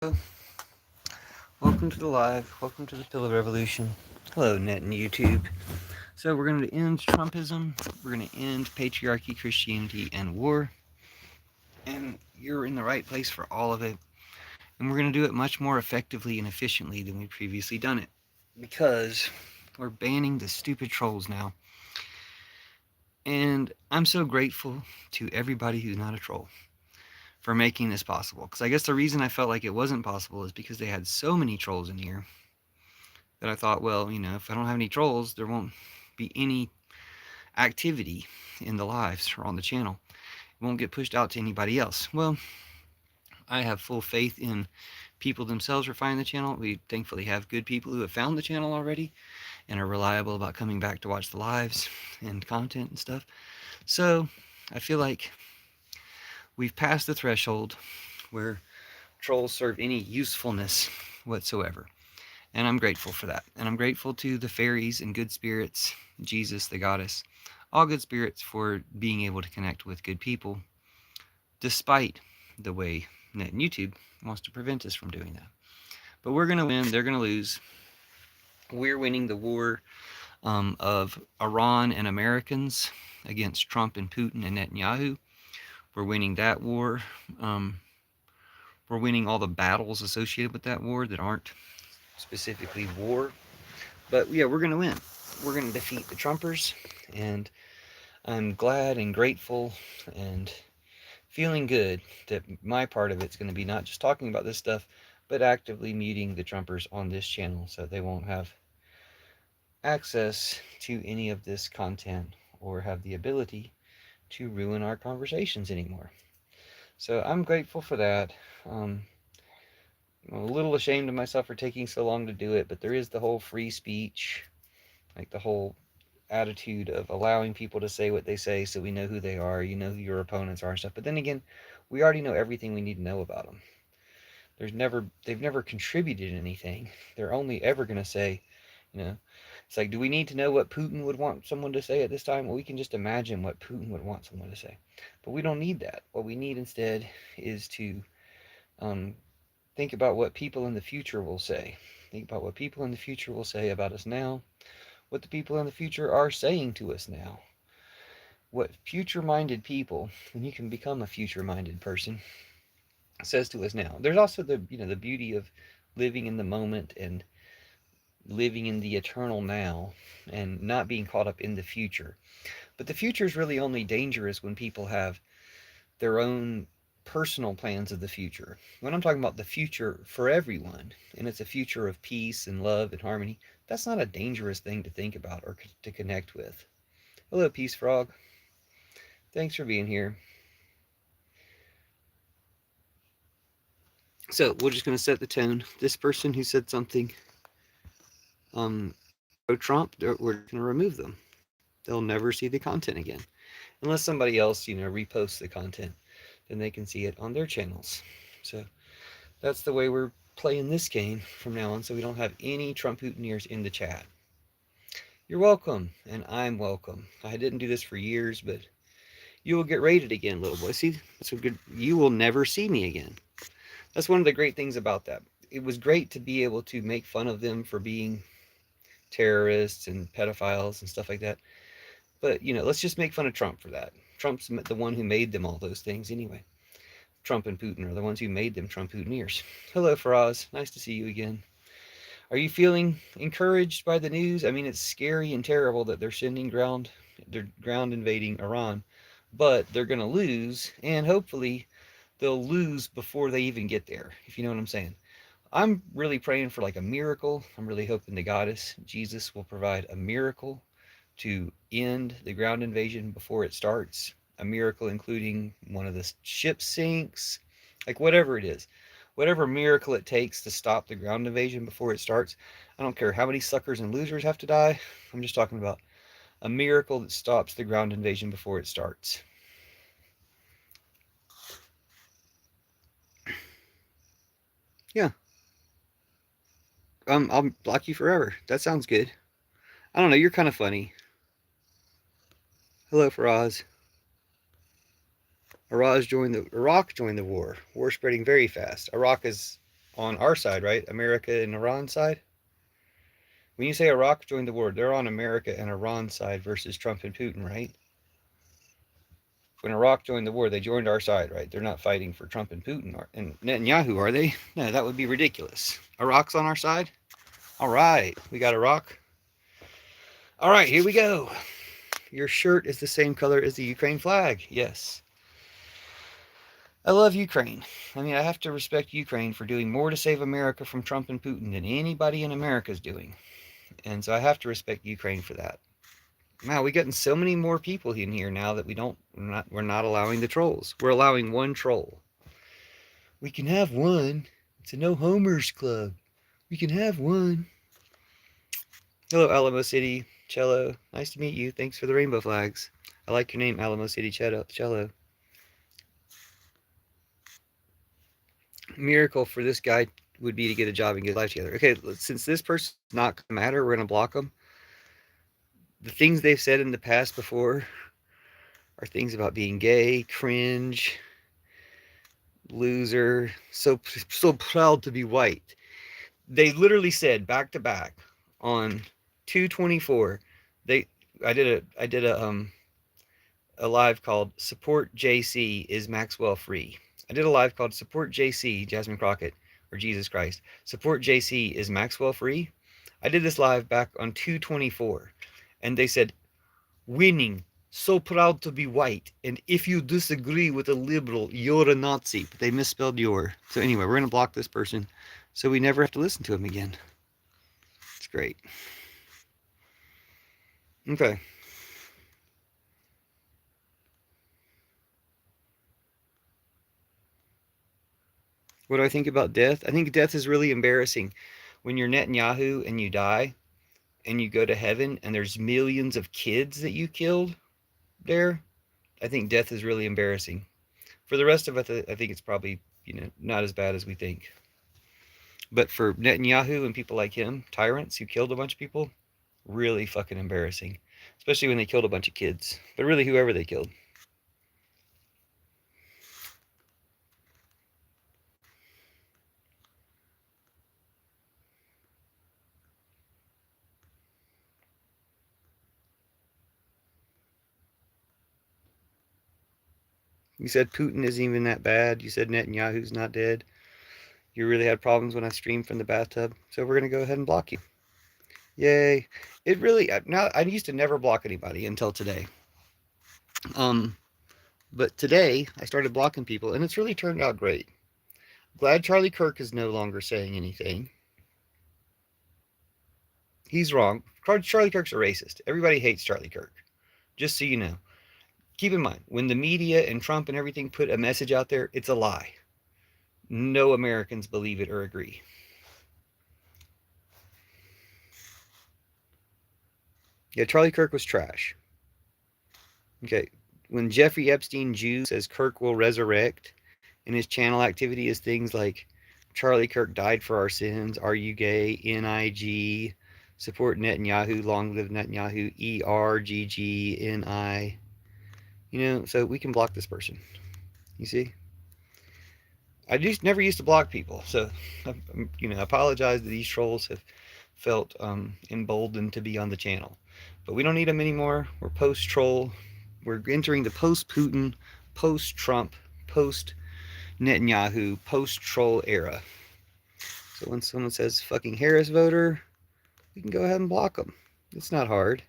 Hello, welcome to the live. Welcome to the Pillow Revolution. Hello, Net and YouTube. So we're going to end Trumpism. We're going to end patriarchy, Christianity, and war. And you're in the right place for all of it. And we're going to do it much more effectively and efficiently than we've previously done it. Because we're banning the stupid trolls now. And I'm so grateful to everybody who's not a troll for making this possible. Because I guess the reason I felt like it wasn't possible is because they had so many trolls in here that I thought, well, if I don't have any trolls, there won't be any activity in the lives or on the channel. It won't get pushed out to anybody else. Well, I have full faith in people themselves for finding the channel. We thankfully have good people who have found the channel already and are reliable about coming back to watch the lives and content and stuff. So I feel like we've passed the threshold where trolls serve any usefulness whatsoever. And I'm grateful for that. And I'm grateful to the fairies and good spirits, Jesus, the goddess, all good spirits for being able to connect with good people, despite the way Net and YouTube wants to prevent us from doing that. But we're going to win. They're going to lose. We're winning the war of Iran and Americans against Trump and Putin and Netanyahu. We're winning that war. We're winning all the battles associated with that war that aren't specifically war. But yeah, we're going to win. We're going to defeat the Trumpers, and I'm glad and grateful and feeling good that my part of it's going to be not just talking about this stuff, but actively muting the Trumpers on this channel so they won't have access to any of this content or have the ability to ruin our conversations anymore. So I'm grateful for that. I'm a little ashamed of myself for taking so long to do it, but there is the whole free speech, like the whole attitude of allowing people to say what they say so we know who they are, you know who your opponents are and stuff. But then again, we already know everything we need to know about them. They've never contributed anything. They're only ever going to say, you know, it's like, do we need to know what Putin would want someone to say at this time? Well, we can just imagine what Putin would want someone to say. But we don't need that. What we need instead is to um, think about what people in the future will say. Think about what people in the future will say about us now, what the people in the future are saying to us now. What future-minded people, and you can become a future-minded person, says to us now. There's also the beauty of living in the moment and living in the eternal now and not being caught up in the future. But the future is really only dangerous when people have their own personal plans of the future. When I'm talking about the future for everyone, and it's a future of peace and love and harmony, that's not a dangerous thing to think about or to connect with. Hello, Peace Frog. Thanks for being here. So we're just going to set the tone. This person who said something pro-Trump, we're going to remove them. They'll never see the content again, unless somebody else, reposts the content. Then they can see it on their channels. So that's the way we're playing this game from now on. So we don't have any Trump Hooteniers in the chat. You're welcome, and I'm welcome. I didn't do this for years, but you will get rated again, little boy. See, that's a good. You will never see me again. That's one of the great things about that. It was great to be able to make fun of them for being terrorists and pedophiles and stuff like that. But, let's just make fun of Trump for that. Trump's the one who made them all those things anyway. Trump and Putin are the ones who made them Trump Hooteniers. Hello, Faraz. Nice to see you again. Are you feeling encouraged by the news? I mean, it's scary and terrible that they're ground invading Iran, but they're going to lose, and hopefully they'll lose before they even get there, if you know what I'm saying. I'm really praying for like a miracle. I'm really hoping the goddess, Jesus, will provide a miracle to end the ground invasion before it starts. A miracle including one of the ships sinks, like whatever it is. Whatever miracle it takes to stop the ground invasion before it starts. I don't care how many suckers and losers have to die. I'm just talking about a miracle that stops the ground invasion before it starts. Yeah. I'll block you forever. That sounds good. I don't know, you're kind of funny. Hello, Faraz. Iraq joined the war. War spreading very fast. Iraq is on our side, right? America and Iran side. When you say Iraq joined the war, they're on America and Iran side versus Trump and Putin, right? When Iraq joined the war, they joined our side, right? They're not fighting for Trump and Putin and Netanyahu, are they? No, that would be ridiculous. Iraq's on our side? All right, we got Iraq. All right, here we go. Your shirt is the same color as the Ukraine flag. Yes. I love Ukraine. I mean, I have to respect Ukraine for doing more to save America from Trump and Putin than anybody in America is doing. And so I have to respect Ukraine for that. Wow, we're getting so many more people in here now that we're not allowing the trolls. We're allowing one troll. We can have one. It's a no homers club. We can have one. Hello, Alamo City Cello. Nice to meet you. Thanks for the rainbow flags. I like your name, Alamo City Cello. Miracle for this guy would be to get a job and get life together. Okay, since this person's not going to matter, we're going to block them. The things they've said in the past before are things about being gay, cringe, loser, so proud to be white. They literally said back to back on 2/24. I did a live called Support JC is Maxwell Free. I did a live called Support JC, Jasmine Crockett, or Jesus Christ. Support JC is Maxwell Free. I did this live back on 2/24, and they said, winning, so proud to be white, and if you disagree with a liberal, you're a Nazi. But they misspelled your. So anyway, we're going to block this person so we never have to listen to him again. It's great. Okay. What do I think about death? I think death is really embarrassing. When you're Netanyahu and you die and you go to heaven and there's millions of kids that you killed there, I think death is really embarrassing. For the rest of us, I think it's probably, not as bad as we think. But for Netanyahu and people like him, tyrants who killed a bunch of people, really fucking embarrassing. Especially when they killed a bunch of kids. But really, whoever they killed. You said Putin isn't even that bad. You said Netanyahu's not dead. You really had problems when I streamed from the bathtub. So we're going to go ahead and block you. Yay. It really, now I used to never block anybody until today. But today I started blocking people and it's really turned out great. Glad Charlie Kirk is no longer saying anything. He's wrong. Charlie Kirk's a racist. Everybody hates Charlie Kirk. Just so you know. Keep in mind, when the media and Trump and everything put a message out there, it's a lie. No Americans believe it or agree. Yeah, Charlie Kirk was trash. Okay, when Jeffrey Epstein Jew says Kirk will resurrect, and his channel activity is things like Charlie Kirk died for our sins, are you gay, NIG, support Netanyahu, long live Netanyahu, ERGGNI. So we can block this person. You see? I just never used to block people, so apologize that these trolls have felt emboldened to be on the channel. But we don't need them anymore. We're post-troll. We're entering the post-Putin, post-Trump, post-Netanyahu, post-troll era. So when someone says fucking Harris voter, we can go ahead and block them. It's not hard.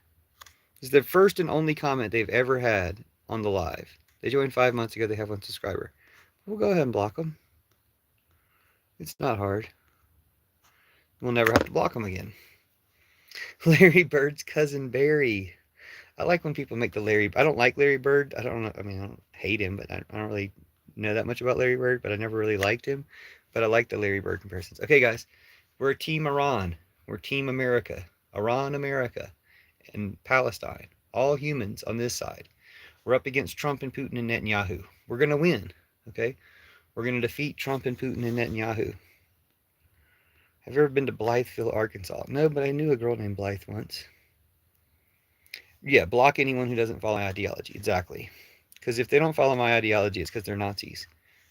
It's the first and only comment they've ever had on the live. They joined 5 months ago. They have 1 subscriber. We'll go ahead and block them. It's not hard. We'll never have to block them again. Larry Bird's cousin Barry. I like when people make the Larry. I don't like Larry Bird. I don't know. I mean, I don't hate him, but I don't really know that much about Larry Bird. But I never really liked him. But I like the Larry Bird comparisons. Okay, guys, we're Team Iran. We're Team America. Iran, America, and Palestine. All humans on this side. We're up against Trump and Putin and Netanyahu. We're gonna win. Okay, we're gonna defeat Trump and Putin and Netanyahu. Have you ever been to Blytheville, Arkansas? No, but I knew a girl named Blythe once. Yeah, block anyone who doesn't follow my ideology. Exactly. Because if they don't follow my ideology, it's because they're Nazis.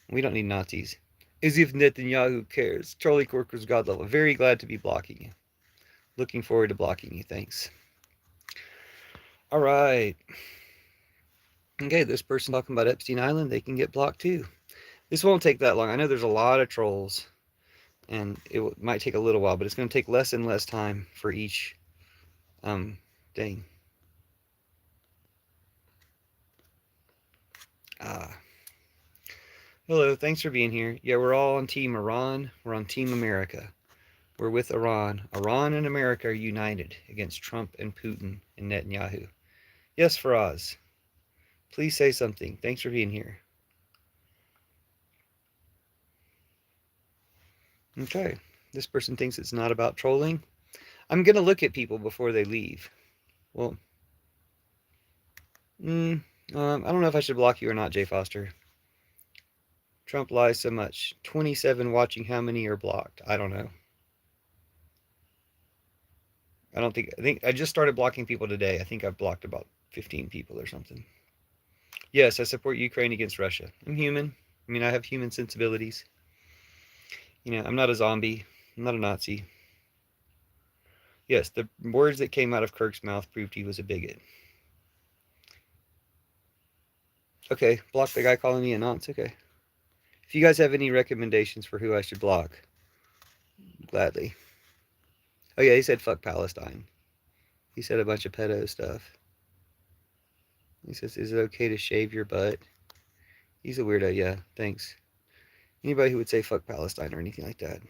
We don't need Nazis. As if Netanyahu cares. Charlie Corker's God level. Very glad to be blocking you. Looking forward to blocking you. Thanks. All right. Okay, this person talking about Epstein Island, they can get blocked too. This won't take that long. I know there's a lot of trolls, and it might take a little while, but it's going to take less and less time for each thing. Hello, thanks for being here. Yeah, we're all on Team Iran. We're on Team America. We're with Iran. Iran and America are united against Trump and Putin and Netanyahu. Yes, Faraz. Please say something. Thanks for being here. Okay. This person thinks it's not about trolling. I'm going to look at people before they leave. Well, I don't know if I should block you or not, Jay Foster. Trump lies so much. 27 watching, how many are blocked? I don't know. I think I just started blocking people today. I think I've blocked about 15 people or something. Yes, I support Ukraine against Russia. I'm human. I mean, I have human sensibilities. You know, I'm not a zombie. I'm not a Nazi. Yes, the words that came out of Kirk's mouth proved he was a bigot. Okay, block the guy calling me a nonce. Okay. If you guys have any recommendations for who I should block, gladly. Oh yeah, he said fuck Palestine. He said a bunch of pedo stuff. He says, is it okay to shave your butt? He's a weirdo, yeah, thanks. Anybody who would say fuck Palestine or anything like that.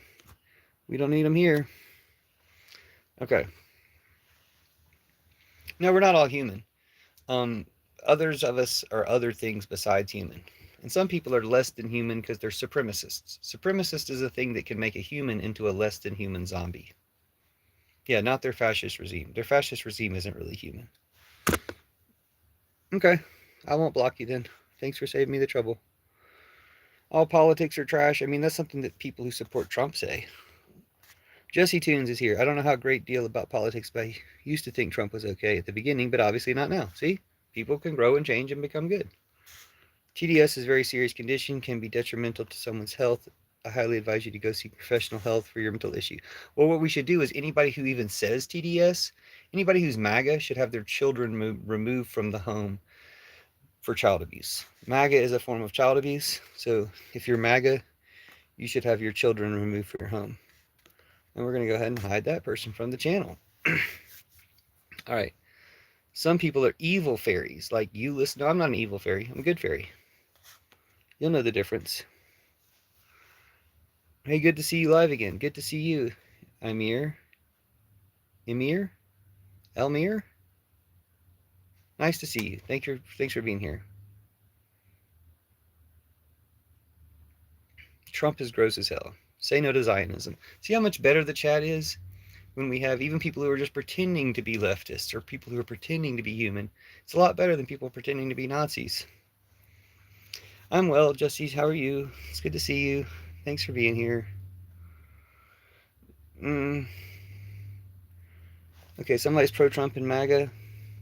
We don't need them here. Okay. No, we're not all human. Others of us are other things besides human. And some people are less than human because they're supremacists. Supremacist is a thing that can make a human into a less than human zombie. Yeah, not their fascist regime. Their fascist regime isn't really human. Okay, I won't block you then. Thanks for saving me the trouble. All politics are trash. I mean, that's something that people who support Trump say. Jesse Tunes is here. I don't know how great deal about politics, but I used to think Trump was okay at the beginning, but obviously not now. See? People can grow and change and become good. TDS is a very serious condition, can be detrimental to someone's health. I highly advise you to go seek professional health for your mental issue. Well, what we should do is anybody who even says TDS, anybody who's MAGA should have their children removed from the home for child abuse. MAGA is a form of child abuse, so if you're MAGA, you should have your children removed from your home. And we're going to go ahead and hide that person from the channel. All right. Some people are evil fairies, like you listen. No, I'm not an evil fairy. I'm a good fairy. You'll know the difference. Hey, good to see you live again. Good to see you, Emir. Elmir? Nice to see you. Thanks for being here. Trump is gross as hell. Say no to Zionism. See how much better the chat is when we have even people who are just pretending to be leftists or people who are pretending to be human. It's a lot better than people pretending to be Nazis. I'm well, Jesse. How are you? It's good to see you. Thanks for being here. Okay, somebody's pro-Trump and MAGA.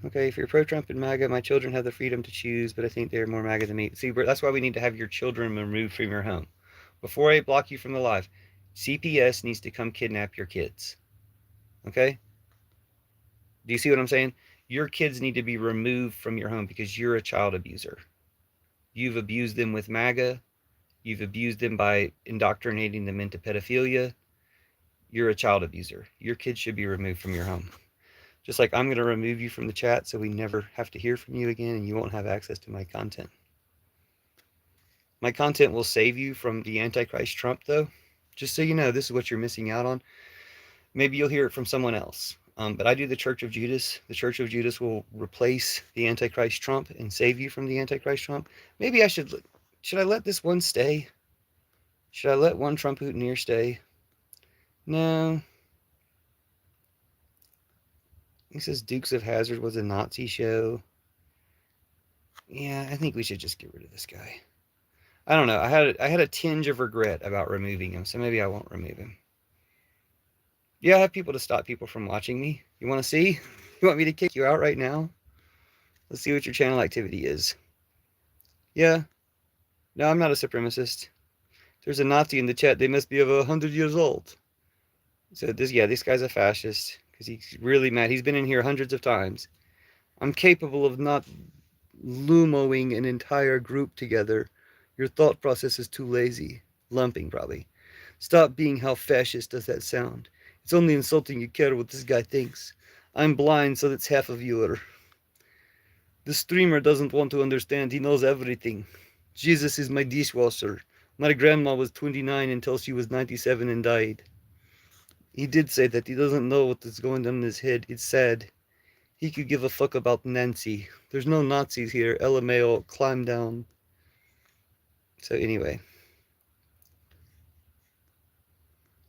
Okay, if you're pro-Trump and MAGA, my children have the freedom to choose, but I think they're more MAGA than me. See, that's why we need to have your children removed from your home. Before I block you from the live, CPS needs to come kidnap your kids. Okay? Do you see what I'm saying? Your kids need to be removed from your home because you're a child abuser. You've abused them with MAGA. You've abused them by indoctrinating them into pedophilia. You're a child abuser. Your kids should be removed from your home. Just like I'm going to remove you from the chat so we never have to hear from you again and you won't have access to my content. My content will save you from the Antichrist Trump, though. Just so you know, this is what you're missing out on. Maybe you'll hear it from someone else. But I do the Church of Judas. The Church of Judas will replace the Antichrist Trump and save you from the Antichrist Trump. Maybe I should I let this one stay? Should I let one Trump Hooteneer stay? No. He says Dukes of Hazzard was a Nazi show. Yeah, I think we should just get rid of this guy. I don't know. I had a tinge of regret about removing him, so maybe I won't remove him. Yeah, I have people to stop people from watching me. You want to see? You want me to kick you out right now? Let's see what your channel activity is. Yeah. No, I'm not a supremacist. There's a Nazi in the chat. They must be over 100 years old. So this guy's a fascist because he's really mad. He's been in here hundreds of times. I'm capable of not lumoing an entire group together. Your thought process is too lazy. Lumping, probably. Stop being how fascist does that sound. It's only insulting you care what this guy thinks. I'm blind, so that's half of you are. The streamer doesn't want to understand. He knows everything. Jesus is my dishwasher. My grandma was 29 until she was 97 and died. He did say that he doesn't know what is going on in his head. It's sad. He could give a fuck about Nancy. There's no Nazis here. LMAO, climb down. So anyway,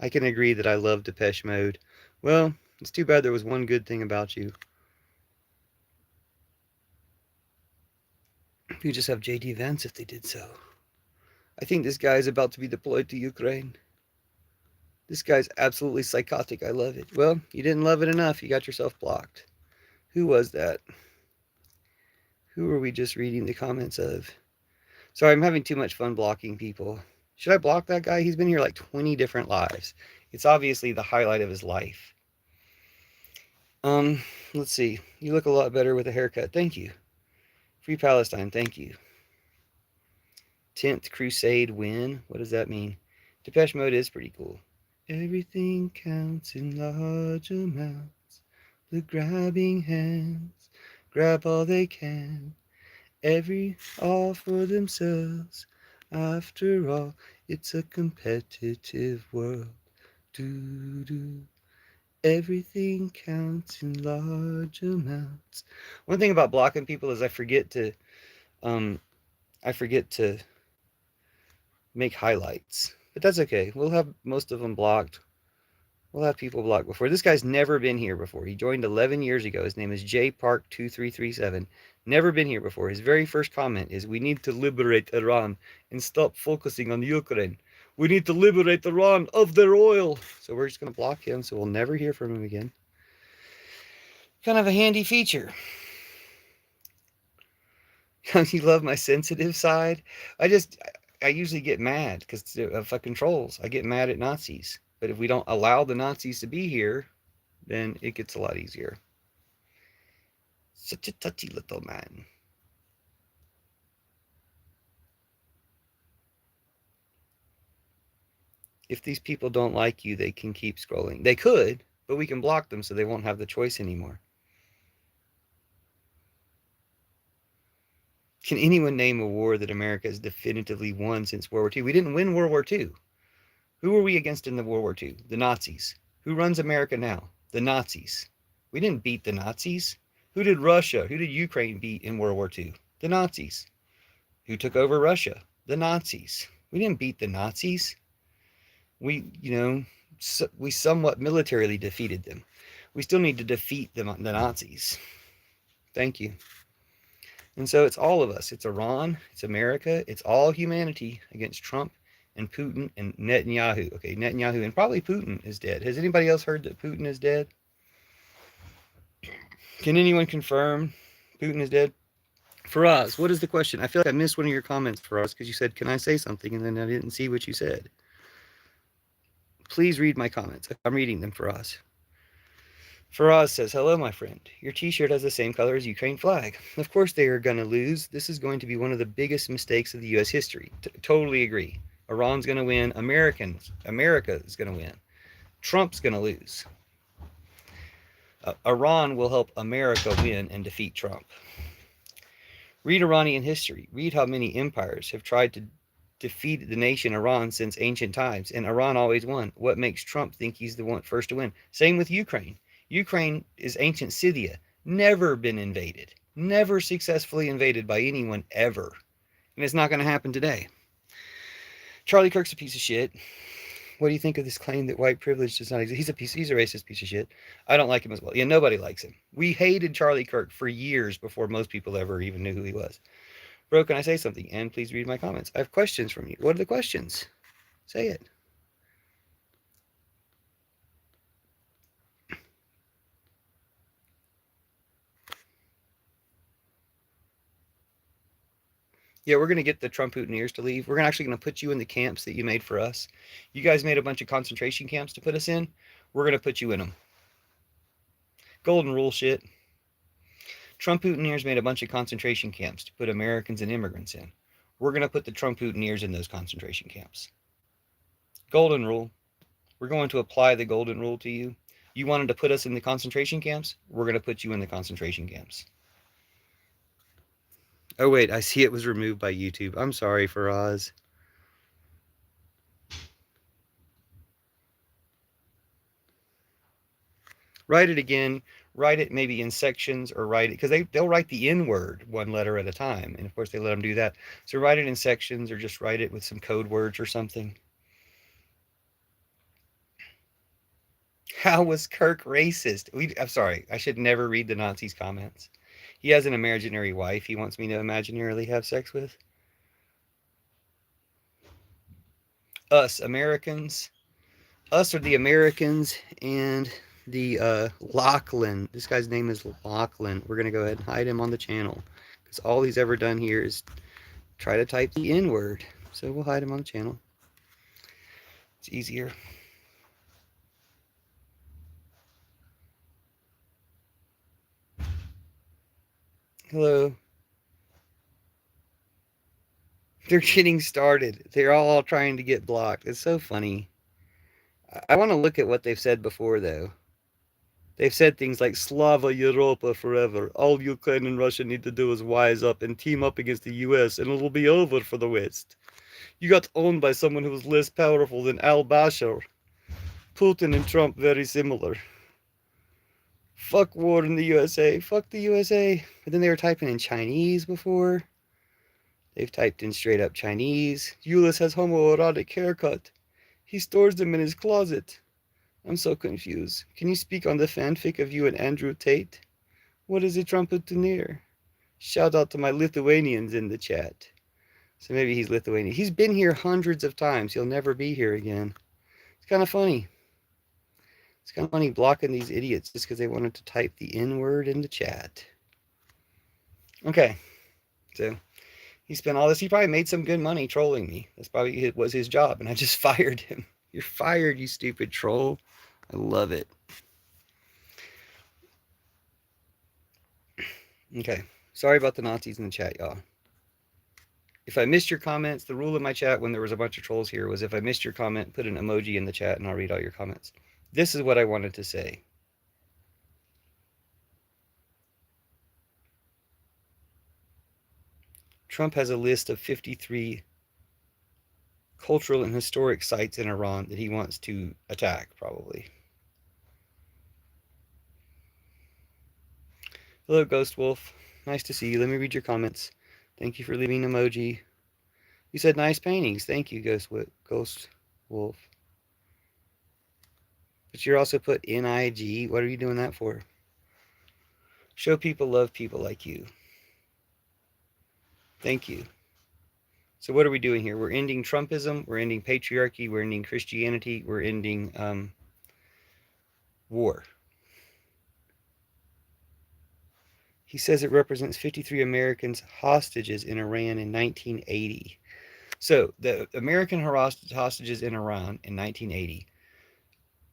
I can agree that I love Depeche Mode. Well, it's too bad there was one good thing about you. You just have J.D. Vance if they did so. I think this guy is about to be deployed to Ukraine. This guy's absolutely psychotic. I love it. Well, you didn't love it enough. You got yourself blocked. Who was that? Who were we just reading the comments of? Sorry, I'm having too much fun blocking people. Should I block that guy? He's been here like 20 different lives. It's obviously the highlight of his life. Let's see. You look a lot better with a haircut. Thank you. Free Palestine. Thank you. 10th Crusade win. What does that mean? Depeche Mode is pretty cool. Everything counts in large amounts. The grabbing hands grab all they can. All for themselves. After all, it's a competitive world. Do. Everything counts in large amounts. One thing about blocking people is I forget to make highlights. But that's okay. We'll have most of them blocked. We'll have people blocked before. This guy's never been here before. He joined 11 years ago. His name is jpark2337. Never been here before. His very first comment is, we need to liberate Iran and stop focusing on Ukraine. We need to liberate Iran of their oil. So we're just going to block him so we'll never hear from him again. Kind of a handy feature. You love my sensitive side? I usually get mad because of fucking trolls. I get mad at Nazis. But if we don't allow the Nazis to be here, then it gets a lot easier. Such a touchy little man. If these people don't like you, they can keep scrolling. They could, but we can block them so they won't have the choice anymore. Can anyone name a war that America has definitively won since World War II? We didn't win World War II. Who were we against in the World War II? The Nazis. Who runs America now? The Nazis. We didn't beat the Nazis. Who did Ukraine beat in World War II? The Nazis. Who took over Russia? The Nazis. We didn't beat the Nazis. We somewhat militarily defeated them. We still need to defeat the Nazis. Thank you. And so it's all of us. It's Iran. It's America. It's all humanity against Trump and Putin and Netanyahu. Okay, Netanyahu and probably Putin is dead. Has anybody else heard that Putin is dead? Can anyone confirm Putin is dead? Faraz, what is the question? I feel like I missed one of your comments, Faraz, because you said, can I say something? And then I didn't see what you said. Please read my comments. I'm reading them, Faraz. Faraz says, hello, my friend. Your t-shirt has the same color as Ukraine flag. Of course they are going to lose. This is going to be one of the biggest mistakes of the U.S. history. Totally agree. Iran's going to win. America is going to win. Trump's going to lose. Iran will help America win and defeat Trump. Read Iranian history. Read how many empires have tried to defeat the nation Iran since ancient times, and Iran always won. What makes Trump think he's the first to win? Same with Ukraine. Ukraine is ancient Scythia. Never been invaded. Never successfully invaded by anyone ever. And it's not going to happen today. Charlie Kirk's a piece of shit. What do you think of this claim that white privilege does not exist? He's a racist piece of shit. I don't like him as well. Yeah, nobody likes him. We hated Charlie Kirk for years before most people ever even knew who he was. Bro, can I say something? And please read my comments. I have questions from you. What are the questions? Say it. Yeah, we're going to get the Trump Putin to leave. We're actually going to put you in the camps that you made for us. You guys made a bunch of concentration camps to put us in. We're going to put you in them. Golden rule shit. Trump Putin made a bunch of concentration camps to put Americans and immigrants in. We're going to put the Trump Putin in those concentration camps. Golden rule. We're going to apply the golden rule to you. You wanted to put us in the concentration camps? We're going to put you in the concentration camps. Oh, wait, I see it was removed by YouTube. I'm sorry, Faraz. Write it again. Write it maybe in sections, or write it, because they'll write the N word one letter at a time. And of course, they let them do that. So write it in sections, or just write it with some code words or something. How was Kirk racist? I'm sorry. I should never read the Nazis' comments. He has an imaginary wife he wants me to imaginarily have sex with. Us, Americans. Us are the Americans, and the Lachlan. This guy's name is Lachlan. We're going to go ahead and hide him on the channel, because all he's ever done here is try to type the N word. So we'll hide him on the channel. It's easier. Hello. They're getting started. They're all trying to get blocked. It's so funny. I want to look at what they've said before, though. They've said things like Slava Europa forever. All Ukraine and Russia need to do is wise up and team up against the US, and it'll be over for the West. You got owned by someone who was less powerful than al-Bashar. Putin and Trump very similar. Fuck war in the USA. Fuck the USA. But then they were typing in Chinese before. They've typed in straight up Chinese. Euless has homoerotic haircut. He stores them in his closet. I'm so confused. Can you speak on the fanfic of you and Andrew Tate? What is a trumpetineer? Shout out to my Lithuanians in the chat. So maybe he's Lithuanian. He's been here hundreds of times. He'll never be here again. It's kind of funny. It's kind of funny blocking these idiots just because they wanted to type the N word in the chat. Okay. So he spent all this. He probably made some good money trolling me. That's probably was his job, and I just fired him. You're fired, you stupid troll. I love it. Okay. Sorry about the Nazis in the chat, y'all. If I missed your comments, the rule in my chat when there was a bunch of trolls here was if I missed your comment, put an emoji in the chat and I'll read all your comments. This is what I wanted to say. Trump has a list of 53 cultural and historic sites in Iran that he wants to attack, probably. Hello, Ghost Wolf. Nice to see you. Let me read your comments. Thank you for leaving an emoji. You said nice paintings. Thank you, Ghost Wolf. But you're also put NIG. What are you doing that for? Show people love people like you. Thank you. So what are we doing here? We're ending Trumpism. We're ending patriarchy. We're ending Christianity. We're ending war. He says it represents 53 Americans hostages in Iran in 1980. So the American hostages in Iran in 1980,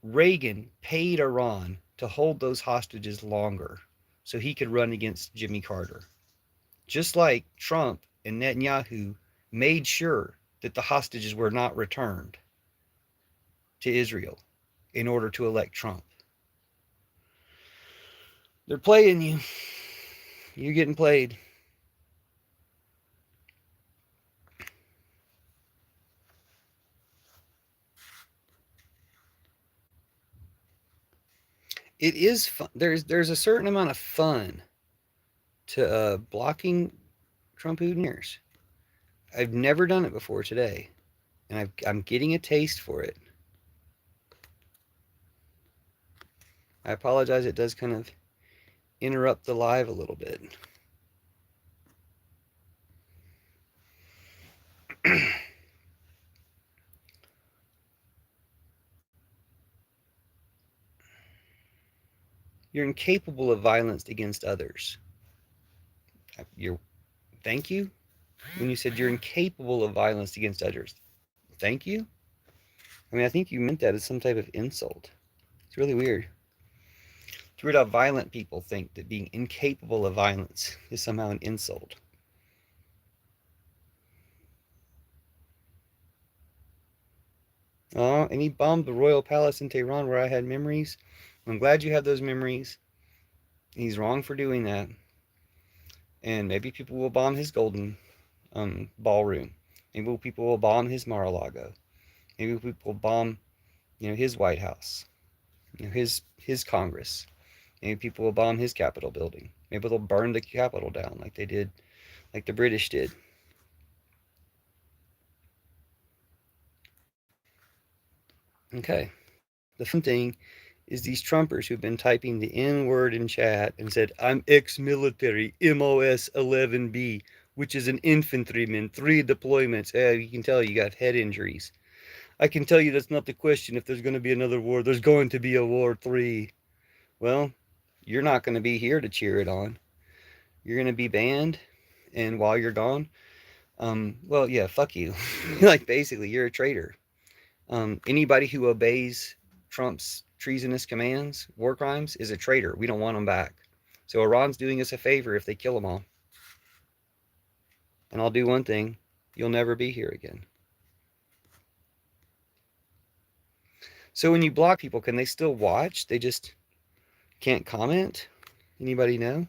Reagan paid Iran to hold those hostages longer so he could run against Jimmy Carter. Just like Trump and Netanyahu made sure that the hostages were not returned to Israel in order to elect Trump. They're playing you. You're getting played. It is fun. There's a certain amount of fun to blocking Trump Hooters. I've never done it before today, and I'm getting a taste for it. I apologize. It does kind of interrupt the live a little bit. You're incapable of violence against others. Thank you. when you said you're incapable of violence against others. Thank you? I mean, I think you meant that as some type of insult. It's really weird. It's weird how violent people think that being incapable of violence is somehow an insult. Oh, and he bombed the royal palace in Tehran where I had memories. I'm glad you have those memories. He's wrong for doing that. And maybe people will bomb his golden ballroom. Maybe people will bomb his Mar-a-Lago. Maybe people will bomb, his White House, his Congress. Maybe people will bomb his Capitol building. Maybe they'll burn the Capitol down like they did, like the British did. Okay. The fun thing is these Trumpers who've been typing the N word in chat and said, I'm ex-military, MOS 11B, which is an infantryman, 3 deployments. You can tell you got head injuries. I can tell you that's not the question. If there's going to be another war, there's going to be a war 3. Well, you're not going to be here to cheer it on. You're going to be banned, and while you're gone, well, yeah, fuck you. Like, basically, you're a traitor. Anybody who obeys Trump's treasonous commands, war crimes, is a traitor. We don't want them back. So Iran's doing us a favor if they kill them all. And I'll do one thing. You'll never be here again. So when you block people, can they still watch? They just can't comment? Anybody know?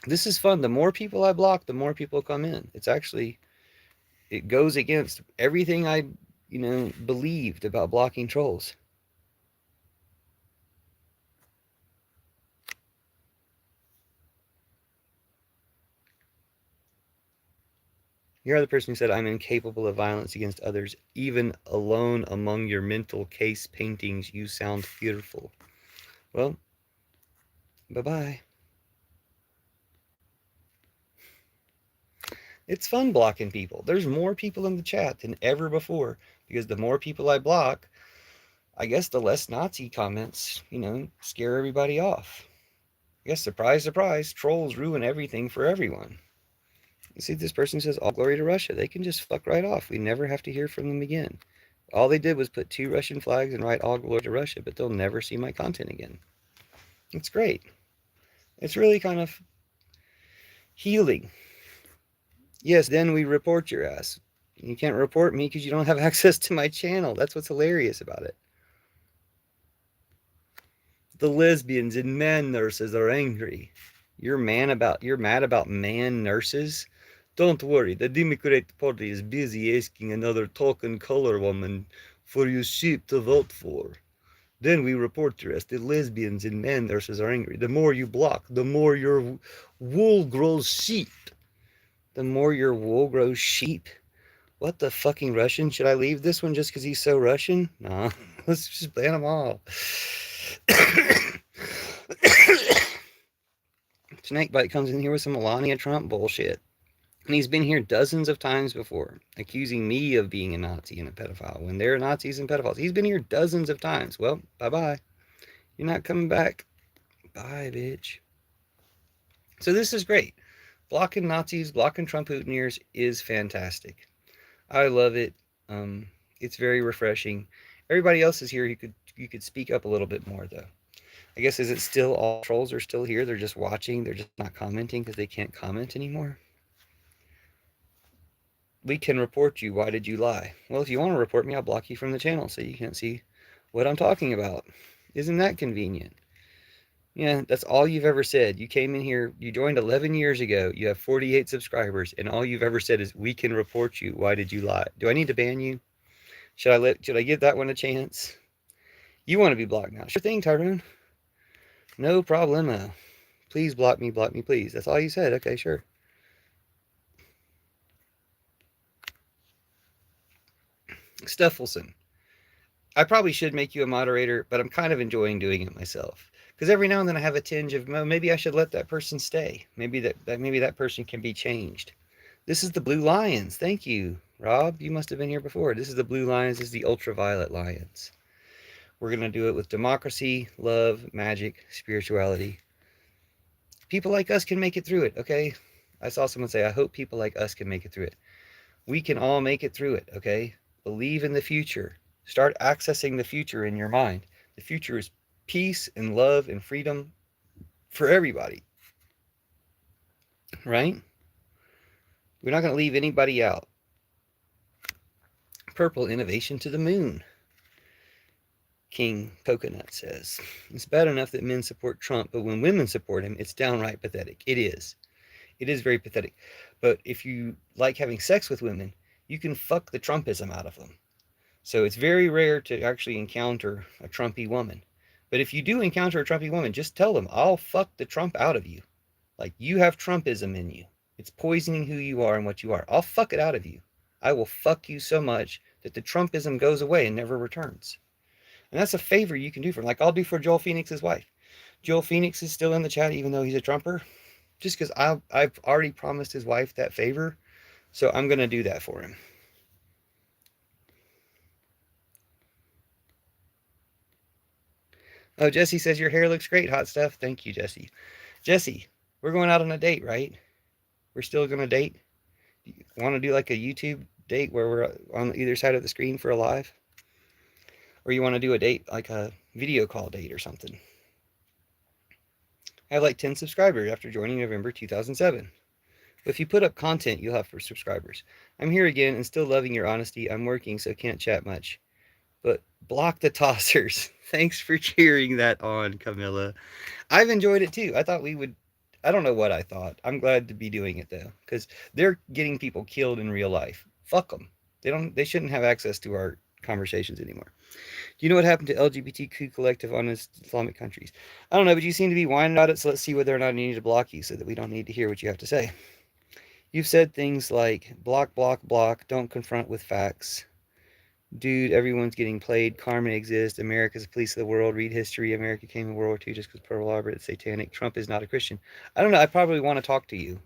This is fun. The more people I block, the more people come in. It's actually, it goes against everything I, believed about blocking trolls. You're the person who said, I'm incapable of violence against others. Even alone among your mental case paintings, you sound fearful. Well, bye-bye. It's fun blocking people. There's more people in the chat than ever before, because the more people I block, I guess the less Nazi comments, scare everybody off. I guess, surprise, surprise, trolls ruin everything for everyone. You see, this person says, all glory to Russia. They can just fuck right off. We never have to hear from them again. All they did was put 2 Russian flags and write all glory to Russia, but they'll never see my content again. It's great. It's really kind of healing. Yes, then we report your ass. You can't report me because you don't have access to my channel. That's what's hilarious about it. The lesbians and man nurses are angry. You're mad about man nurses? Don't worry, the Democratic Party is busy asking another token color woman for you sheep to vote for. Then we report your ass. The lesbians and man nurses are angry. The more you block, the more your wool grows sheep. The more your wool grows sheep? What the fucking Russian? Should I leave this one just because he's so Russian? Nah, let's just ban them all. Snakebite comes in here with some Melania Trump bullshit. And he's been here dozens of times before, accusing me of being a Nazi and a pedophile, when they're Nazis and pedophiles. He's been here dozens of times. Well, bye-bye. You're not coming back. Bye, bitch. So this is great. Blocking Nazis, blocking Trump Putineers is fantastic. I love it. It's very refreshing. Everybody else is here. You could speak up a little bit more, though. I guess, is it still all trolls are still here? They're just watching. They're just not commenting because they can't comment anymore. We can report you. Why did you lie? Well, if you want to report me, I'll block you from the channel so you can't see what I'm talking about. Isn't that convenient? Yeah, that's all you've ever said. You came in here, you joined 11 years ago, you have 48 subscribers, and all you've ever said is, we can report you. Why did you lie? Do I need to ban you? Should I give that one a chance? You want to be blocked now. Sure thing, Tyrone. No problemo. Please block me, please. That's all you said. Okay, sure. Stuffelson. I probably should make you a moderator, but I'm kind of enjoying doing it myself. Because every now and then I have a tinge of, well, maybe I should let that person stay. Maybe that person can be changed. This is the Blue Lions. Thank you, Rob. You must have been here before. This is the Blue Lions. This is the Ultraviolet Lions. We're going to do it with democracy, love, magic, spirituality, People like us can make it through it, okay? I saw someone say, I hope people like us can make it through it. We can all make it through it, okay? Believe in the future. Start accessing the future in your mind. The future is peace and love and freedom for everybody, right? We're not going to leave anybody out. Purple innovation to the moon. King Coconut says, it's bad enough that men support Trump, but when women support him, it's downright pathetic. It is. It is very pathetic. But if you like having sex with women, you can fuck the Trumpism out of them. So it's very rare to actually encounter a Trumpy woman. But if you do encounter a Trumpy woman, just tell them, I'll fuck the Trump out of you. Like, you have Trumpism in you. It's poisoning who you are and what you are. I'll fuck it out of you. I will fuck you so much that the Trumpism goes away and never returns. And that's a favor you can do for him. Like I'll do for Joel Phoenix's wife. Joel Phoenix is still in the chat even though he's a Trumper. Just because I've already promised his wife that favor. So I'm going to do that for him. Oh, Jesse says your hair looks great, hot stuff. Thank you, Jesse. Jesse, we're going out on a date, right? We're still going to date? You want to do like a YouTube date where we're on either side of the screen for a live? Or you want to do a date, like a video call date or something? I have like 10 subscribers after joining November 2007. But if you put up content, you'll have subscribers. I'm here again and still loving your honesty. I'm working, so can't chat much. But block the tossers. Thanks for cheering that on, Camilla. I've enjoyed it too. I thought we would. I don't know what I thought. I'm glad to be doing it though, because they're getting people killed in real life. Fuck them. They shouldn't have access to our conversations anymore. Do you know what happened to LGBTQ collective on Islamic countries? I don't know, but you seem to be whining about it, so let's see whether or not I need to block you so that we don't need to hear what you have to say. You've said things like, block, block, block, don't confront with facts. Dude, everyone's getting played, karma exists, America's the police of the world, read history, America came in World War II just because Pearl Harbor is satanic, Trump is not a Christian. I don't know, I probably want to talk to you,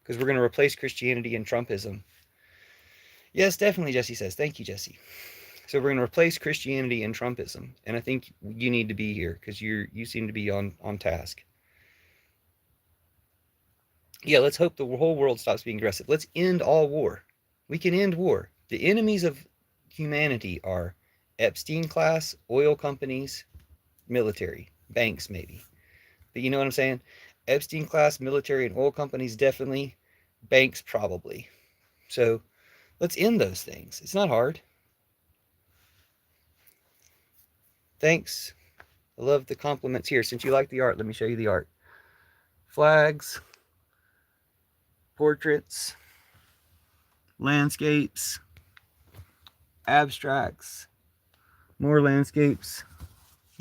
because we're going to replace Christianity and Trumpism. Yes, definitely, Jesse says. Thank you, Jesse. So we're going to replace Christianity and Trumpism, and I think you need to be here, because you seem to be on task. Yeah, let's hope the whole world stops being aggressive. Let's end all war. We can end war. The enemies of humanity are Epstein class, oil companies, military, banks maybe. But you know what I'm saying? Epstein class, military, and oil companies definitely. Banks probably. So let's end those things. It's not hard. Thanks. I love the compliments here. Since you like the art, let me show you the art. Flags, portraits, landscapes, abstracts, more landscapes,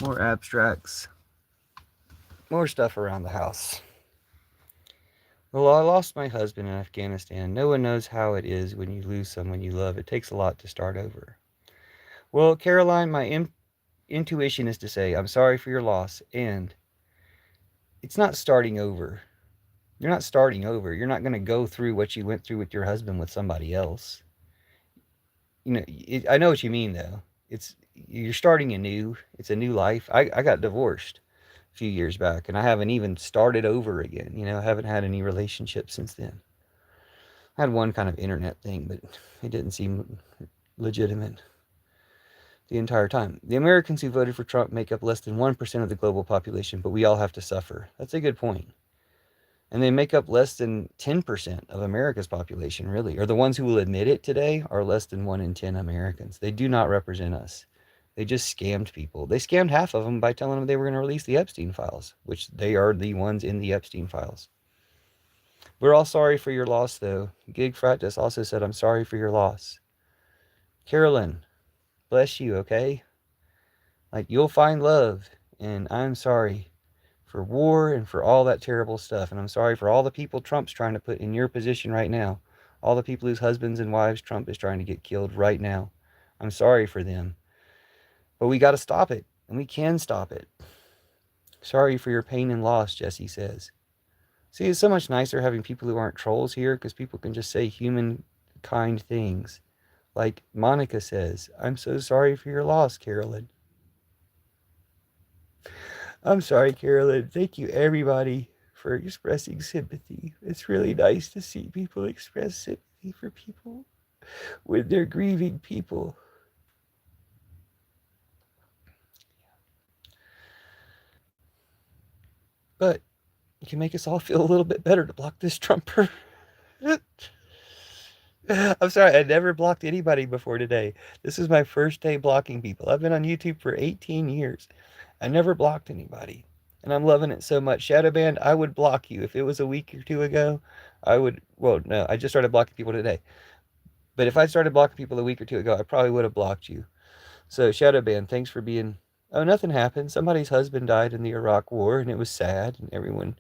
more abstracts, more stuff around the house. Well, I lost my husband in Afghanistan. No one knows how it is when you lose someone you love. It takes a lot to start over. Well, Caroline, my intuition is to say, I'm sorry for your loss, and it's not starting over. You're not starting over. You're not going to go through what you went through with your husband with somebody else. You know, I know what you mean, though. You're starting anew. It's a new life. I got divorced a few years back, and I haven't even started over again. You know, I haven't had any relationships since then. I had one kind of internet thing, but it didn't seem legitimate the entire time. The Americans who voted for Trump make up less than 1% of the global population, but we all have to suffer. That's a good point. And they make up less than 10% of America's population, really. Or the ones who will admit it today are less than 1 in 10 Americans. They do not represent us. They just scammed people. They scammed half of them by telling them they were going to release the Epstein files, which they are the ones in the Epstein files. We're all sorry for your loss, though. Gig Fratus also said, I'm sorry for your loss. Carolyn, bless you, okay? Like, you'll find love, and I'm sorry for war and for all that terrible stuff. And I'm sorry for all the people Trump's trying to put in your position right now. All the people whose husbands and wives Trump is trying to get killed right now. I'm sorry for them. But we got to stop it. And we can stop it. Sorry for your pain and loss, Jesse says. See, it's so much nicer having people who aren't trolls here, because people can just say human kind things. Like Monica says, I'm so sorry for your loss, Carolyn. I'm sorry, Carolyn. Thank you, everybody, for expressing sympathy. It's really nice to see people express sympathy for people when they're grieving people. But it can make us all feel a little bit better to block this Trumper. I'm sorry, I never blocked anybody before today. This is my first day blocking people. I've been on YouTube for 18 years. I never blocked anybody. And I'm loving it so much. Shadowband, I would block you. If it was a week or two ago, I would, well, no, I just started blocking people today. But if I started blocking people a week or two ago, I probably would have blocked you. So, Shadowband, thanks for being, oh, nothing happened. Somebody's husband died in the Iraq War, and it was sad, and everyone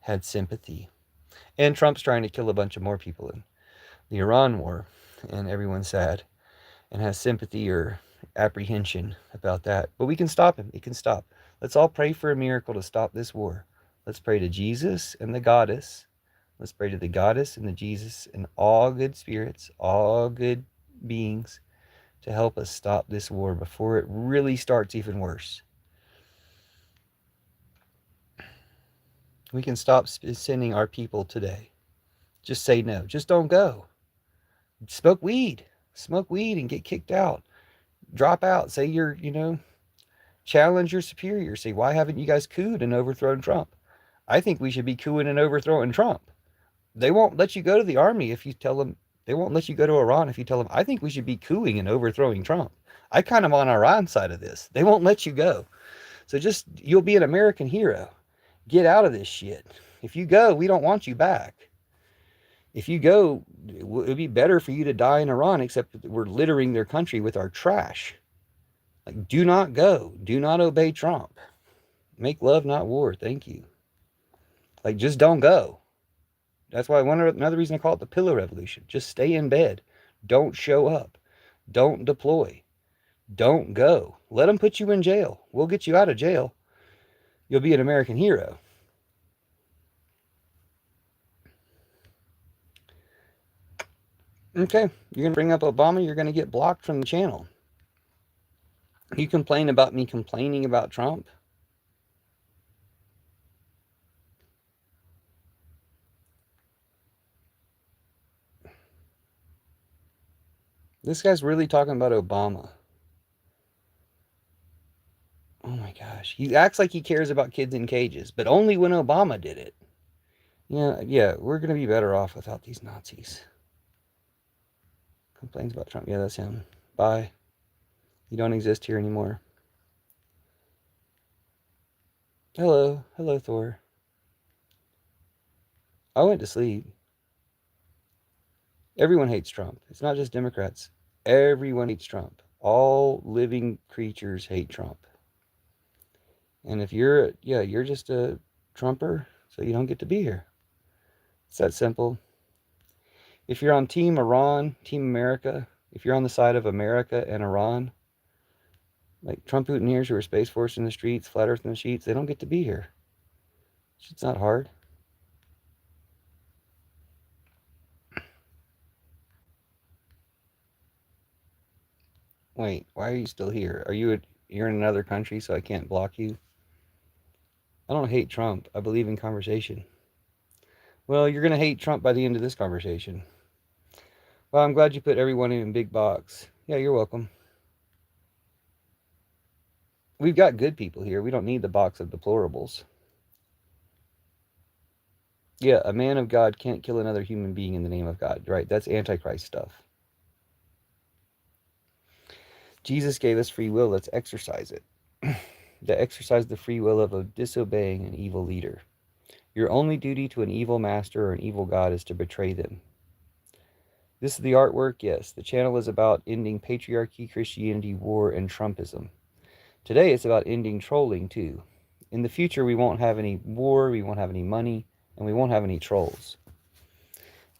had sympathy. And Trump's trying to kill a bunch of more people in the Iran war, and everyone's sad and has sympathy or apprehension about that. But we can stop him. He can stop. Let's all pray for a miracle to stop this war. Let's pray to Jesus and the goddess. Let's pray to the goddess and the Jesus and all good spirits, all good beings to help us stop this war before it really starts even worse. We can stop sending our people today. Just say no. Just don't go. Smoke weed and get kicked out. Drop out. Say you're, challenge your superiors. Say, why haven't you guys cooed and overthrown Trump? I think we should be cooing and overthrowing Trump. They won't let you go to the army if you tell them, they won't let you go to Iran if you tell them, I think we should be cooing and overthrowing Trump. I kind of on Iran side of this. They won't let you go. So just, you'll be an American hero. Get out of this shit. If you go, we don't want you back. If you go, it would be better for you to die in Iran, except that we're littering their country with our trash. Like, do not go. Do not obey Trump. Make love, not war. Thank you. Like, just don't go. That's why another reason I call it the pillow revolution. Just stay in bed. Don't show up. Don't deploy. Don't go. Let them put you in jail. We'll get you out of jail. You'll be an American hero. Okay, you're going to bring up Obama, you're going to get blocked from the channel. You complain about me complaining about Trump? This guy's really talking about Obama. Oh my gosh. He acts like he cares about kids in cages, but only when Obama did it. Yeah, we're going to be better off without these Nazis. Complains about Trump. Yeah, that's him. Bye. You don't exist here anymore. Hello. Hello, Thor. I went to sleep. Everyone hates Trump. It's not just Democrats. Everyone hates Trump. All living creatures hate Trump. And if you're just a Trumper, so you don't get to be here. It's that simple. If you're on Team Iran, Team America, if you're on the side of America and Iran, like Trump Putineers who are Space Force in the streets, Flat Earth in the sheets, they don't get to be here. It's not hard. Wait, why are you still here? You're in another country, so I can't block you? I don't hate Trump. I believe in conversation. Well, you're going to hate Trump by the end of this conversation. Well, I'm glad you put everyone in a big box. Yeah, you're welcome. We've got good people here. We don't need the box of deplorables. Yeah, a man of God can't kill another human being in the name of God, right? That's Antichrist stuff. Jesus gave us free will. Let's exercise it. To exercise the free will of disobeying an evil leader. Your only duty to an evil master or an evil God is to betray them. This is the artwork, yes. The channel is about ending patriarchy, Christianity, war, and Trumpism. Today it's about ending trolling, too. In the future, we won't have any war, we won't have any money, and we won't have any trolls.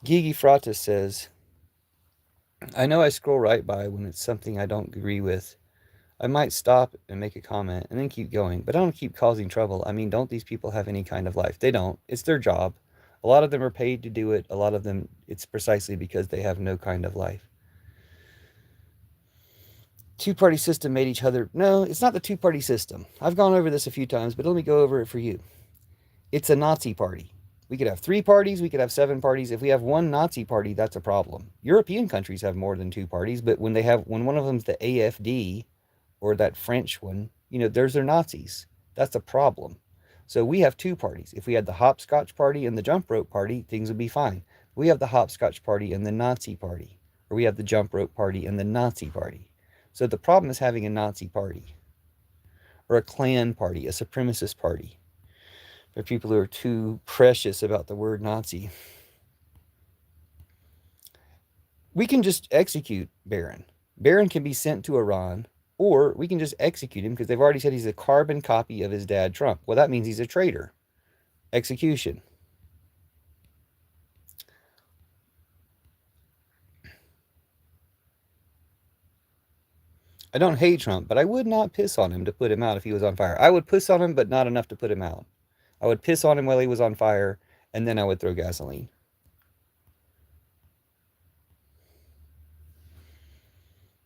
Gigi Fratis says, I know I scroll right by when it's something I don't agree with. I might stop and make a comment and then keep going, but I don't keep causing trouble. I mean, don't these people have any kind of life? They don't. It's their job. A lot of them are paid to do it. A lot of them, it's precisely because they have no kind of life. Two-party system made each other. No, it's not the two-party system. I've gone over this a few times, but let me go over it for you. It's a Nazi party. We could have 3 parties, we could have 7 parties. If we have one Nazi party, that's a problem. European countries have more than 2 parties, but when one of them's the AFD or that French one, there's their Nazis. That's a problem. So we have 2 parties. If we had the hopscotch party and the jump rope party, things would be fine. We have the hopscotch party and the Nazi party, or we have the jump rope party and the Nazi party. So the problem is having a Nazi party, or a Klan party, a supremacist party. For people who are too precious about the word Nazi. We can just execute Barron. Barron can be sent to Iran, or we can just execute him because they've already said he's a carbon copy of his dad, Trump. Well, that means he's a traitor. Execution. I don't hate Trump, but I would not piss on him to put him out if he was on fire. I would piss on him, but not enough to put him out. I would piss on him while he was on fire, and then I would throw gasoline.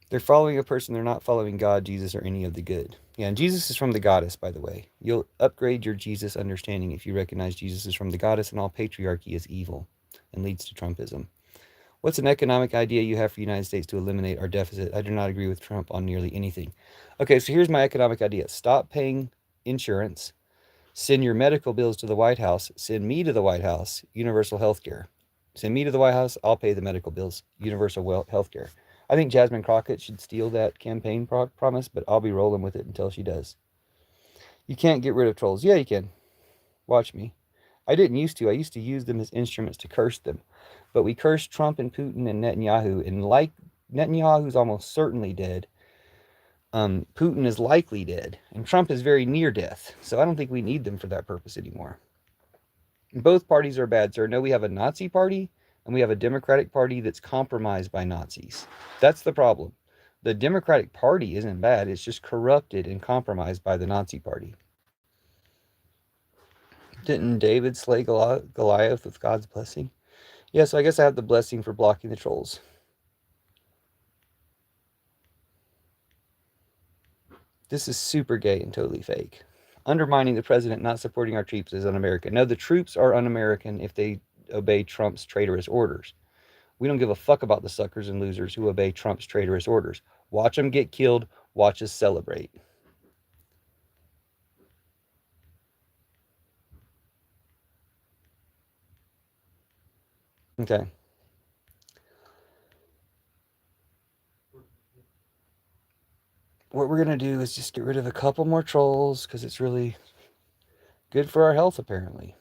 They're following a person, they're not following God, Jesus, or any of the good. Yeah, and Jesus is from the goddess, by the way. You'll upgrade your Jesus understanding if you recognize Jesus is from the goddess and all patriarchy is evil and leads to Trumpism. What's an economic idea you have for the United States to eliminate our deficit? I do not agree with Trump on nearly anything. Okay, so here's my economic idea. Stop paying insurance. Send your medical bills to the White House. Send me to the White House. Universal health care. Send me to the White House. I'll pay the medical bills. Universal health care. I think Jasmine Crockett should steal that campaign promise, but I'll be rolling with it until she does. You can't get rid of trolls. Yeah, you can. Watch me. I didn't used to. I used to use them as instruments to curse them. But we cursed Trump and Putin and Netanyahu, and like Netanyahu's almost certainly dead, Putin is likely dead, and Trump is very near death. So I don't think we need them for that purpose anymore. Both parties are bad, sir. No, we have a Nazi party, and we have a Democratic Party that's compromised by Nazis. That's the problem. The Democratic Party isn't bad. It's just corrupted and compromised by the Nazi Party. Didn't David slay Goliath with God's blessing? Yeah, so I guess I have the blessing for blocking the trolls. This is super gay and totally fake. Undermining the president, not supporting our troops is un-American. No, the troops are un-American if they obey Trump's traitorous orders. We don't give a fuck about the suckers and losers who obey Trump's traitorous orders. Watch them get killed. Watch us celebrate. Okay. What we're going to do is just get rid of a couple more trolls because it's really good for our health, apparently.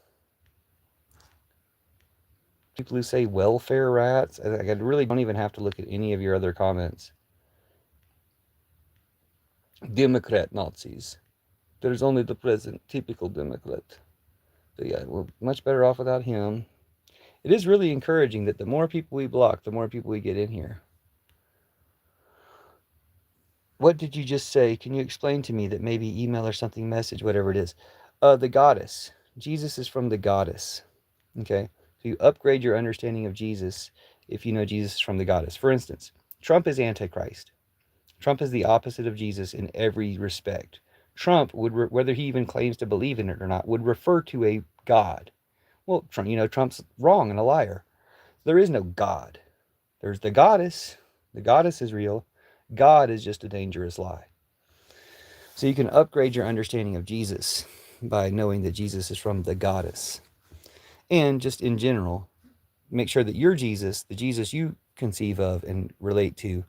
People who say welfare rats, I really don't even have to look at any of your other comments. Democrat Nazis. There's only the president, typical Democrat. So yeah, we're much better off without him. It is really encouraging that the more people we block, the more people we get in here. What did you just say? Can you explain to me that maybe email or something, message, whatever it is? The goddess. Jesus is from the goddess. Okay? So you upgrade your understanding of Jesus if you know Jesus is from the goddess. For instance, Trump is Antichrist. Trump is the opposite of Jesus in every respect. Trump would, whether he even claims to believe in it or not, would refer to a God. Well, Trump's wrong and a liar. There is no God. There's the goddess. The goddess is real. God is just a dangerous lie. So you can upgrade your understanding of Jesus by knowing that Jesus is from the goddess. And just in general, make sure that your Jesus, the Jesus you conceive of and relate to,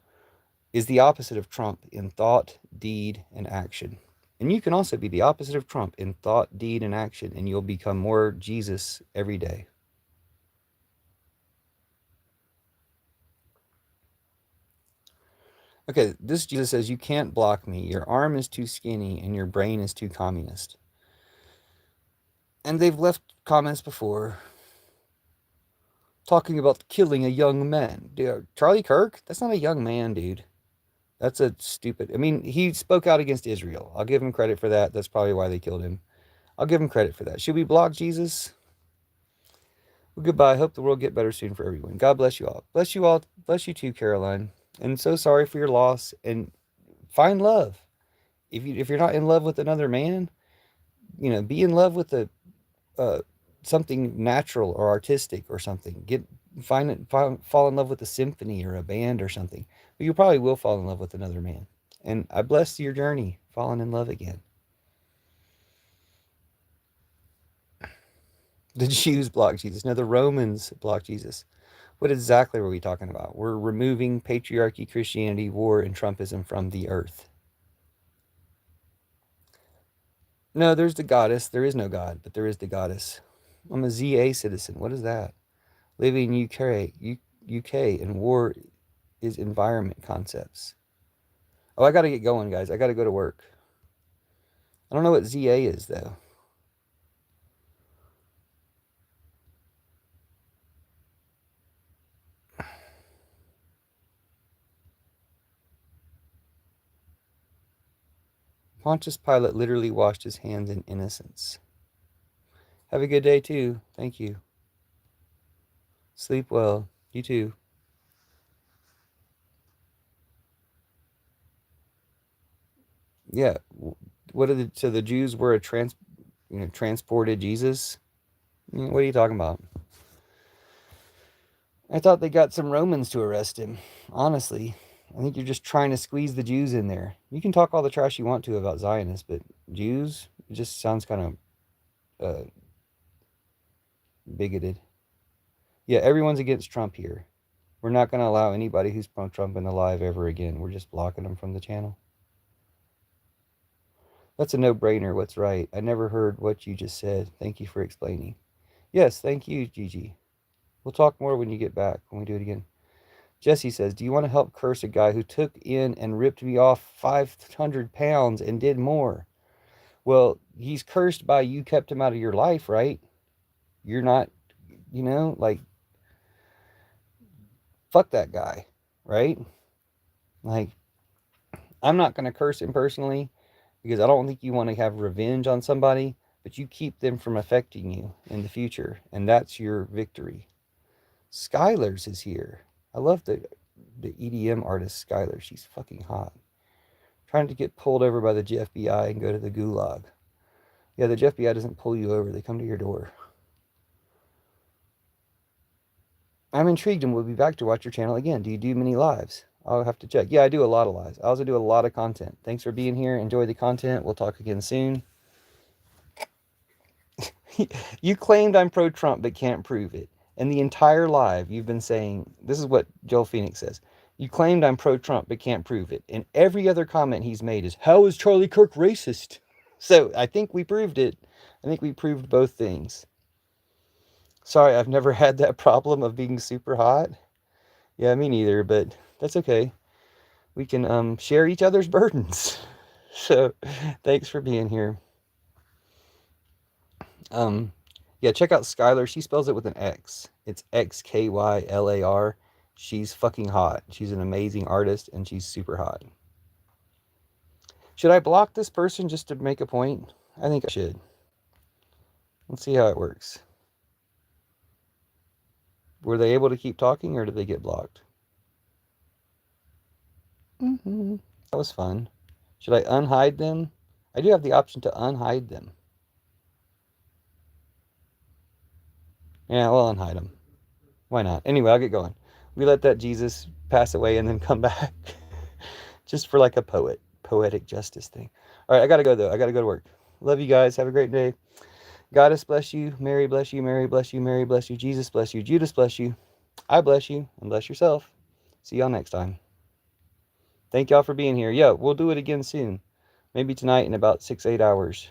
is the opposite of Trump in thought, deed, and action. And you can also be the opposite of Trump in thought, deed, and action, and you'll become more Jesus every day. Okay, this Jesus says, you can't block me. Your arm is too skinny and your brain is too communist. And they've left comments before talking about killing a young man. Dude, Charlie Kirk? That's not a young man, dude. That's a stupid... I mean, he spoke out against Israel. I'll give him credit for that. That's probably why they killed him. I'll give him credit for that. Should we block Jesus? Well, goodbye. Hope the world get better soon for everyone. God bless you all. Bless you all. Bless you too, Caroline. And so sorry for your loss. And find love. If you're not in love with another man, be in love with a uh, something natural or artistic or something. Fall in love with a symphony or a band or something. But you probably will fall in love with another man. And I bless your journey, falling in love again. The Jews blocked Jesus. No, the Romans blocked Jesus. What exactly were we talking about? We're removing patriarchy, Christianity, war, and Trumpism from the earth. No, there's the goddess. There is no God, but there is the goddess. I'm a ZA citizen. What is that? Living in UK, and war is environment concepts. Oh, I got to get going, guys. I got to go to work. I don't know what ZA is, though. Pontius Pilate literally washed his hands in innocence. Have a good day, too. Thank you. Sleep well. You too. Yeah. So the Jews were transported Jesus? What are you talking about? I thought they got some Romans to arrest him. Honestly, I think you're just trying to squeeze the Jews in there. You can talk all the trash you want to about Zionists, but Jews, it just sounds kind of bigoted. Yeah, everyone's against Trump here. We're not going to allow anybody who's pro-Trump in the live ever again. We're just blocking them from the channel. That's a no-brainer. What's right? I never heard what you just said. Thank you for explaining. Yes, thank you, Gigi. We'll talk more when you get back, when we do it again. Jesse says, do you want to help curse a guy who took in and ripped me off 500 pounds and did more? Well, he's cursed by you kept him out of your life, right? You're not, like, fuck that guy, right? Like, I'm not going to curse him personally because I don't think you want to have revenge on somebody, but you keep them from affecting you in the future, and that's your victory. Skylers is here. I love the EDM artist Skylar. She's fucking hot. Trying to get pulled over by the FBI and go to the gulag. Yeah, the FBI doesn't pull you over. They come to your door. I'm intrigued and we'll be back to watch your channel again. Do you do many lives? I'll have to check. Yeah, I do a lot of lives. I also do a lot of content. Thanks for being here. Enjoy the content. We'll talk again soon. You claimed I'm pro-Trump but can't prove it. And the entire live, you've been saying, this is what Joel Phoenix says. You claimed I'm pro-Trump but can't prove it. And every other comment he's made is, how is Charlie Kirk racist? So I think we proved it. I think we proved both things. Sorry, I've never had that problem of being super hot. Yeah, me neither, but that's okay. We can share each other's burdens. So thanks for being here. Yeah, check out Skylar. She spells it with an X. It's XKYLAR. She's fucking hot. She's an amazing artist, and she's super hot. Should I block this person just to make a point? I think I should. Let's see how it works. Were they able to keep talking, or did they get blocked? That was fun. Should I unhide them? I do have the option to unhide them. Yeah, we'll unhide them. Why not? Anyway, I'll get going. We let that Jesus pass away and then come back. Just for like a poetic justice thing. All right, I gotta go though. I gotta go to work. Love you guys. Have a great day. Goddess bless you. Mary bless you. Mary bless you. Mary bless you. Jesus bless you. Judas bless you. I bless you and bless yourself. See y'all next time. Thank y'all for being here. Yeah, we'll do it again soon. Maybe tonight in about 6-8 hours.